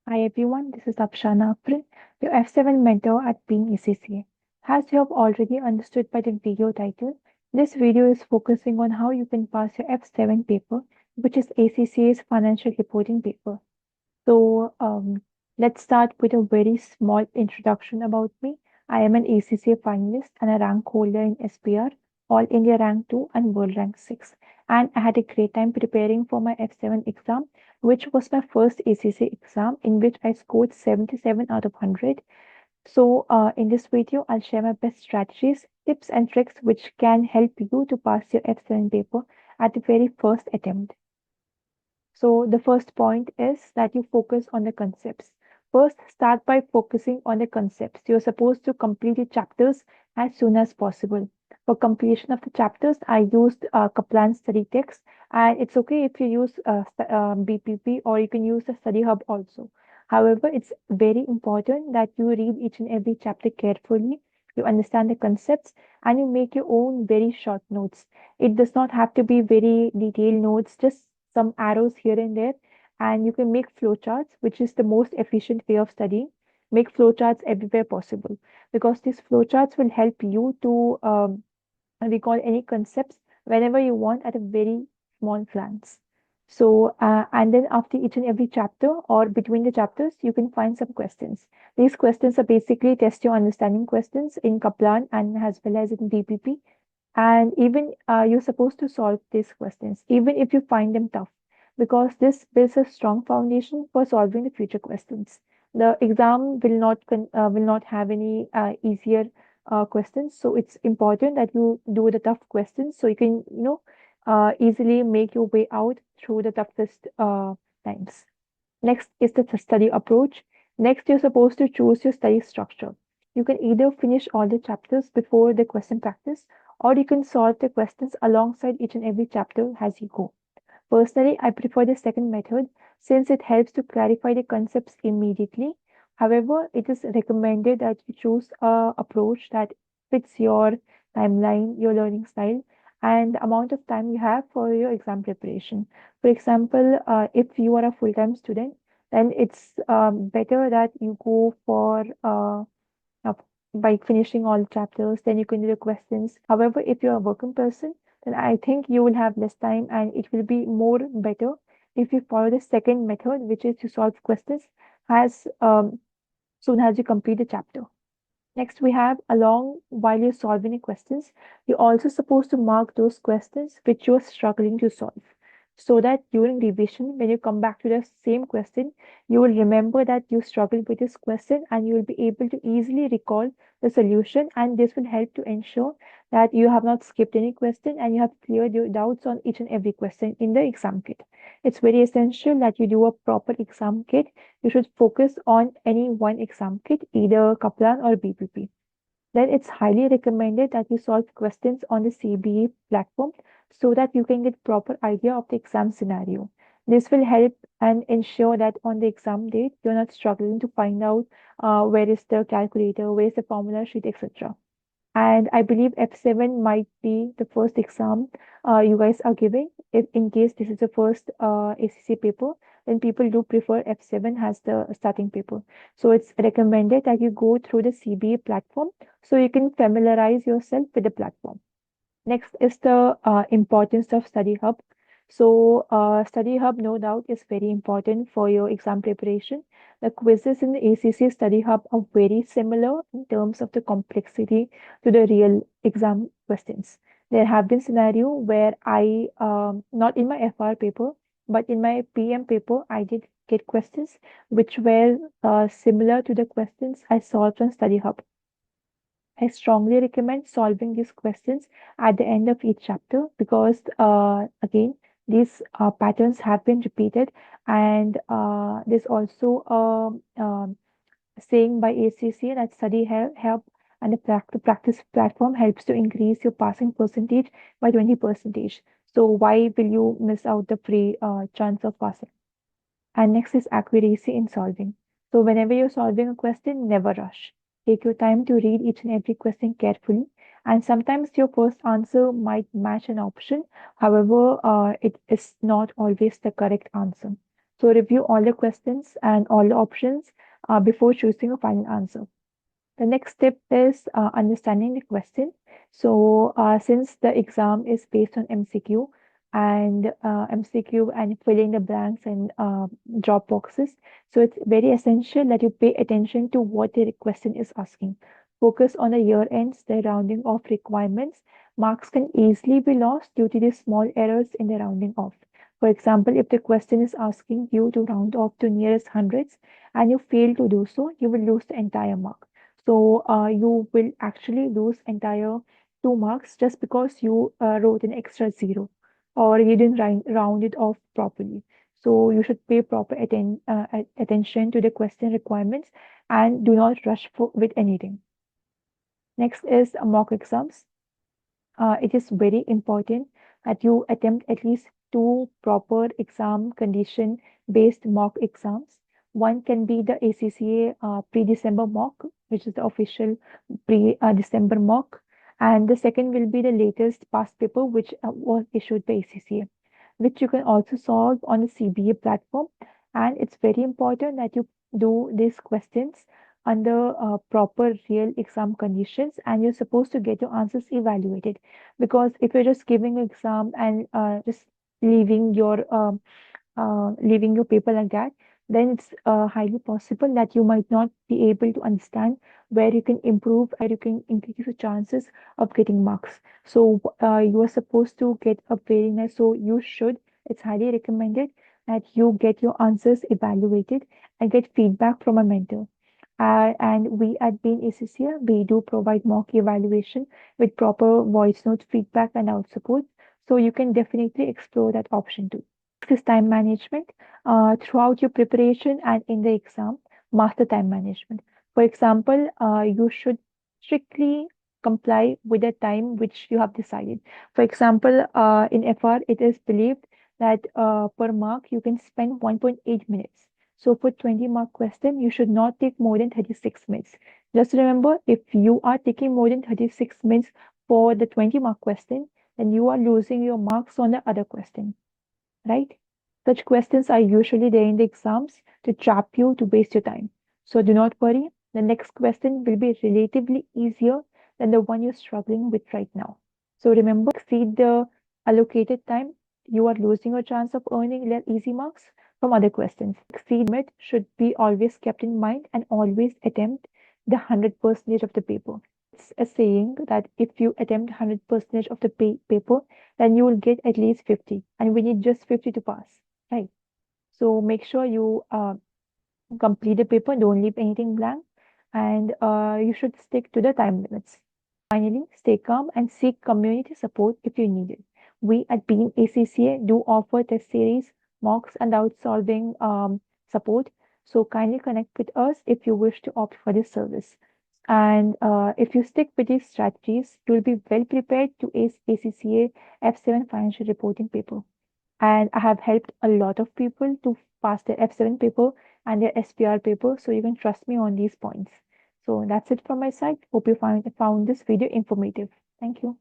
Hi everyone, this is Afshana Afrin, your F7 mentor at Being ACCA. As you have already understood by the video title, this video is focusing on how you can pass your F7 paper, which is ACCA's financial reporting paper. So let's start with a very small introduction about me. I am an ACCA finalist and a rank holder in SPR, All India Rank 2 and World Rank 6. And I had a great time preparing for my F7 exam, which was my first ACCA exam in which I scored 77 out of 100. So in this video, I'll share my best strategies, tips and tricks which can help you to pass your F7 paper at the very first attempt. So the first point is that you focus on the concepts. First, start by focusing on the concepts. You're supposed to complete the chapters as soon as possible. For completion of the chapters, I used Kaplan study text, and it's okay if you use BPP or you can use the study hub also. However, it's very important that you read each and every chapter carefully, you understand the concepts, and you make your own very short notes. It does not have to be very detailed notes, just some arrows here and there, and you can make flowcharts, which is the most efficient way of studying. Make flowcharts everywhere possible because these flowcharts will help you to recall any concepts whenever you want at a very small glance. And then after each and every chapter or between the chapters, you can find some questions. These questions are basically test your understanding questions in Kaplan and as well as in BPP, and even you're supposed to solve these questions, even if you find them tough, because this builds a strong foundation for solving the future questions. The exam will not have any easier questions, so it's important that you do the tough questions so you can easily make your way out through the toughest times. Next is the study approach. Next, you're supposed to choose your study structure. You can either finish all the chapters before the question practice, or you can solve the questions alongside each and every chapter as you go. Personally, I prefer the second method since it helps to clarify the concepts immediately. However, it is recommended that you choose a approach that fits your timeline, your learning style, and the amount of time you have for your exam preparation. For example, if you are a full-time student, then it's better that you go for uh, by finishing all the chapters, then you can do the questions. However, if you're a working person, then I think you will have less time and it will be more better if you follow the second method, which is to solve questions as soon as you complete the chapter. Next, we have along while you're solving the questions, you're also supposed to mark those questions which you're struggling to solve. So that during revision, when you come back to the same question, you will remember that you struggled with this question and you will be able to easily recall the solution. And this will help to ensure that you have not skipped any question and you have cleared your doubts on each and every question in the exam kit. It's very essential that you do a proper exam kit. You should focus on any one exam kit, either Kaplan or BPP. Then it's highly recommended that you solve questions on the CBE platform so that you can get proper idea of the exam scenario. This will help and ensure that on the exam date, you're not struggling to find out where is the calculator, where is the formula sheet, etc. And I believe F7 might be the first exam you guys are giving. If in case this is the first ACC paper, then people do prefer F7 as the starting paper. So it's recommended that you go through the CBA platform so you can familiarize yourself with the platform. Next is the importance of Study Hub. So Study Hub, no doubt, is very important for your exam preparation. The quizzes in the ACC Study Hub are very similar in terms of the complexity to the real exam questions. There have been scenario where not in my FR paper, but in my PM paper, I did get questions which were similar to the questions I solved on Study Hub. I strongly recommend solving these questions at the end of each chapter because, again, these patterns have been repeated, and there's also saying by ACC that study help and the practice platform helps to increase your passing percentage by 20%. So why will you miss out the free chance of passing? And next is accuracy in solving. So whenever you're solving a question, never rush. Take your time to read each and every question carefully. And sometimes your first answer might match an option. However, it is not always the correct answer. So review all the questions and all the options before choosing a final answer. The next step is understanding the question. So, since the exam is based on MCQ and filling the blanks and drop boxes, so it's very essential that you pay attention to what the question is asking. Focus on the year ends, the rounding off requirements. Marks can easily be lost due to the small errors in the rounding off. For example, if the question is asking you to round off to nearest hundreds and you fail to do so, you will lose the entire mark. So you will actually lose entire 2 marks just because you wrote an extra zero or you didn't round it off properly. So you should pay proper attention to the question requirements and do not rush with anything. Next is mock exams. It is very important that you attempt at least 2 proper exam condition based mock exams. One can be the ACCA pre-December mock, which is the official pre-December mock, and the second will be the latest past paper, which was issued by ACCA, which you can also solve on the CBA platform. And it's very important that you do these questions under proper real exam conditions, and you're supposed to get your answers evaluated, because if you're just giving an exam and just leaving your leaving your paper like that, then it's highly possible that you might not be able to understand where you can improve, where you can increase your chances of getting marks. So you are supposed to get a very nice, so you should, it's highly recommended that you get your answers evaluated and get feedback from a mentor. And we at Bean ACCA, we do provide mock evaluation with proper voice note feedback and out support. So you can definitely explore that option too. Next is time management. Throughout your preparation and in the exam, master time management. For example, you should strictly comply with the time which you have decided. For example, in FR, it is believed that per mark you can spend 1.8 minutes. So for 20-mark question, you should not take more than 36 minutes. Just remember, if you are taking more than 36 minutes for the 20-mark question, then you are losing your marks on the other question, right? Such questions are usually there in the exams to trap you to waste your time. So do not worry. The next question will be relatively easier than the one you're struggling with right now. So remember, exceed the allocated time, you are losing your chance of earning easy marks from other questions. Exceed limit should be always kept in mind, and always attempt the 100% of the paper. It's a saying that if you attempt 100% of the paper, then you will get at least 50, and we need just 50 to pass, right? So make sure you complete the paper, don't leave anything blank, and you should stick to the time limits. Finally, stay calm and seek community support if you need it. We at Beam ACCA do offer test series, mocks, and doubt solving support. So kindly connect with us if you wish to opt for this service. And if you stick with these strategies, you'll be well prepared to ace ACCA F7 financial reporting paper. And I have helped a lot of people to pass their F7 paper and their SPR paper, so you can trust me on these points. So that's it from my side. Hope you found this video informative. Thank you.